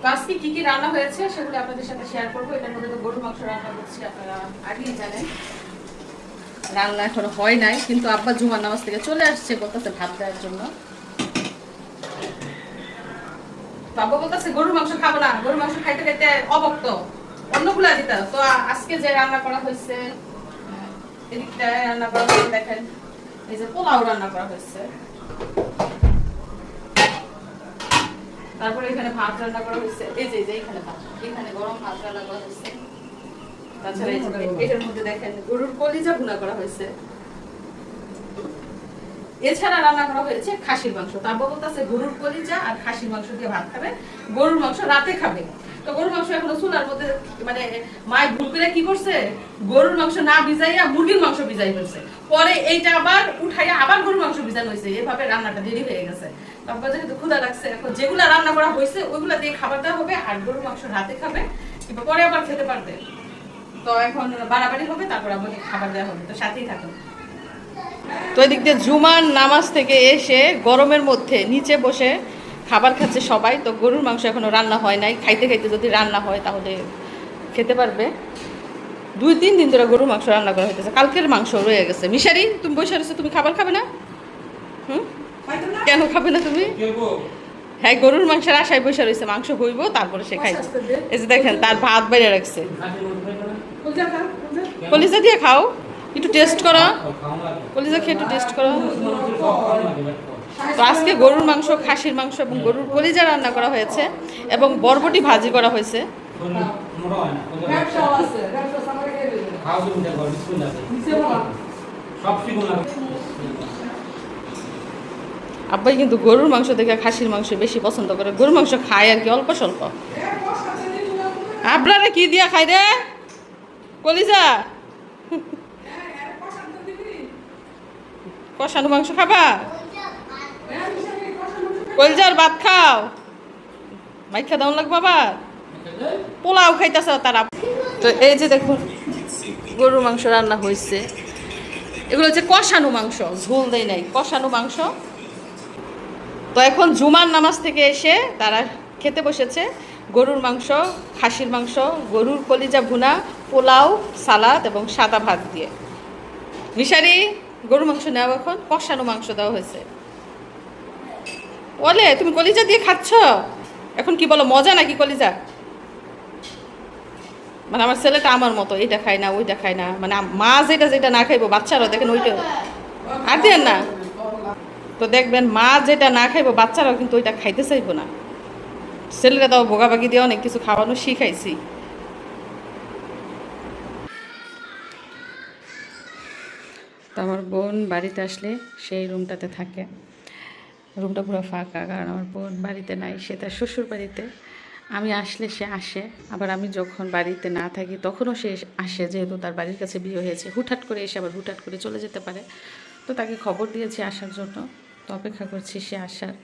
তো আজকে কি কি রান্না হয়েছে সেগুলো আপনাদের সাথে শেয়ার করবো। এটার মধ্যে তো গরুর মাংস রান্না করছি, আপনারা আগেই জানেন। রান্না এখনো হয় নাই, কিন্তু আব্বা জুমার নামাজ থেকে চলে আসছে, বলতেছে ভাত দেওয়ার জন্য। বাবা বলতেছে গরুর মাংস খাবো না, গরুর মাংস খাইতে খাইতে অবক্ত, অন্যগুলা দিতে। তো আজকে যে রান্না করা হয়েছে, এদিকটা রান্না করা হয়েছে দেখেন, এই যে পোলাও রান্না করা হয়েছে, তারপরে এখানে ভাত রান্না করা হয়েছে, এই যে এখানে ভাত, এখানে গরম ভাত রান্না করা হয়েছে। তাছাড়া এটার মধ্যে দেখেন গরুর কলিজা ভুনা করা হয়েছে। এছাড়া রান্না করা হয়েছে খাসির মাংস। তারপর বলতেছে গরুর কলিজা আর খাসির মাংস দিয়ে ভাত খাবে, গরুর মাংস রাতে খাবে। তো গরুর মাংস এখনো চুলার মধ্যে, মানে মায় ভুল করে কি করছে, গরুর মাংস না ভিজাইয়া মুরগির মাংস ভিজাই ফেলছে। পরে এইটা আবার উঠাইয়া আবার গরুর মাংস ভিজানো হয়েছে, এভাবে রান্নাটা দেরি হয়ে গেছে। তারপর যেহেতু ক্ষুধা লাগছে, এখন যেগুলা রান্না করা হয়েছে ওইগুলা দিয়ে খাবার দেওয়া হবে, আর গরুর মাংস রাতে খাবে, কিংবা পরে আবার খেতে পারবে। তো এখন বাড়াবাড়ি হবে, তারপর আবার খাবার দেওয়া হবে। তো সাথেই থাকুন। তো এদিক দিয়ে জুমার নামাজ থেকে এসে গরমের মধ্যে নিচে বসে খাবার খাচ্ছে সবাই। তো গরুর মাংস এখনো রান্না হয় নাই, খাইতে খাইতে যদি রান্না হয় তাহলে খেতে পারবে। 2-3 দিন ধরে গরুর মাংস রান্না করা হইতেছে, কালকের মাংস রয়ে গেছে। মিশারি, তুমি বসে রয়েছো, তুমি খাবার খাবে না? কেন খাবে না তুমি? হ্যাঁ, গরুর মাংসের আশায় বসে রয়েছে, মাংস হইব তারপরে সে খাইবে। এই যে দেখেন তার ভাত বাইরে রাখছে। কলিজা দিয়ে খাও, একটু টেস্ট করো, কলিজা খেয়ে একটু টেস্ট করো। তো আজকে গরুর মাংস, খাসির মাংস এবং গরুর কলিজা রান্না করা হয়েছে, এবং বরবটি ভাজি করা হয়েছে। আব্বাই কিন্তু গরুর মাংস থেকে খাসির মাংস বেশি পছন্দ করে, গরুর মাংস খায় আর কি অল্প স্বল্প। আপনারা কি দিয়া খাই রে? কলিজা কষানো মাংস খাবা? কলিজার ভাত খাও, মাইখা দাও লাগবে আবার। পোলাও খাইতেছে তারা। তো এই যে দেখুন গরুর মাংস রান্না হয়েছে, এগুলো হচ্ছে কষানো মাংস, ঝোল দেয় নাই, কষানো মাংস। তো এখন জুমার নামাজ থেকে এসে তারা খেতে বসেছে গরুর মাংস, খাসির মাংস, গরুর কলিজা ভুনা, পোলাও, সালাদ এবং সাদা ভাত দিয়ে। মিশারি, গরুর মাংস নেও, এখন কষানো মাংস দেওয়া হয়েছে। বলে তুমি কলিজা দিয়ে খাচ্ছ, এখন কি বলো, মজা নাকি কলিজা? মানে আমার ছেলেটা আমার মতো, এটা খায় না ওইটা খায় না, মানে মা যেটা যেটা না খাইবো বাচ্চারা দেখেন ওইটা আর দেন না। তো দেখবেন মা যেটা না খাইবো বাচ্চারাও কিন্তু ওইটা খাইতে চাইবো না। ছেলেরা তাও ভোগাভাগি দিয়ে অনেক কিছু খাওয়ানো শিখাইছি। তো আমার বোন বাড়িতে আসলে সেই রুমটাতে থাকে, রুমটা পুরো ফাঁকা, কারণ আমার বোন বাড়িতে নাই, সে তার শ্বশুর বাড়িতে। আমি আসলে সে আসে, আবার আমি যখন বাড়িতে না থাকি তখনও সে আসে, যেহেতু তার বাড়ির কাছে বিয়ে হয়েছে। হুটহাট করে এসে আবার হুটহাট করে চলে যেতে পারে। তো তাকে খবর দিয়েছি আসার জন্য, তো অপেক্ষা করছি সে আসার।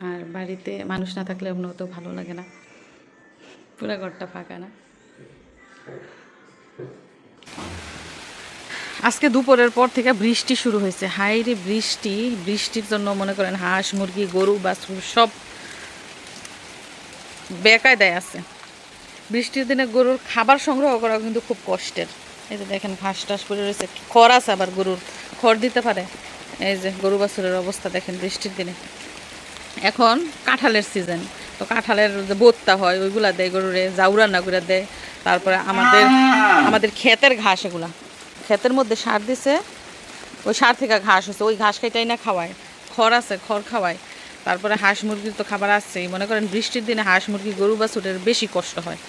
আর বাড়িতে মানুষ না থাকলে এমনও তো ভালো লাগে না, পুরো ঘরটা ফাঁকা না। আজকে দুপুরের পর থেকে বৃষ্টি শুরু হয়েছে, হাইরে বৃষ্টি। বৃষ্টির জন্য মনে করেন হাঁস, মুরগি, গরু, বাছুর সব বেকায়দায় আছে। বৃষ্টির দিনে গরুর খাবার সংগ্রহ করা কিন্তু খুব কষ্টের। এই যে দেখেন ঘাস টাস পড়ে রয়েছে, খড় আছে, আবার গরুর খড় দিতে পারে। এই যে গরু বাছুরের অবস্থা দেখেন বৃষ্টির দিনে। এখন কাঁঠালের সিজন, তো কাঁঠালের যে বোত্তা হয় ওইগুলা দেয় গরুরে, জাউ রান্না করে দেয়। তারপরে আমাদের ক্ষেতের ঘাস, এগুলা ক্ষেতের মধ্যে সার দিছে, ওই সার থেকে ঘাস হচ্ছে, ওই ঘাস খাইটাই না খাওয়ায়। খড় আছে, খড় খাওয়ায়। তারপরে হাঁস মুরগির তো খাবার আসছেই। মনে করেন বৃষ্টির দিনে হাঁস মুরগি, গরু বাছুরের বেশি কষ্ট হয়।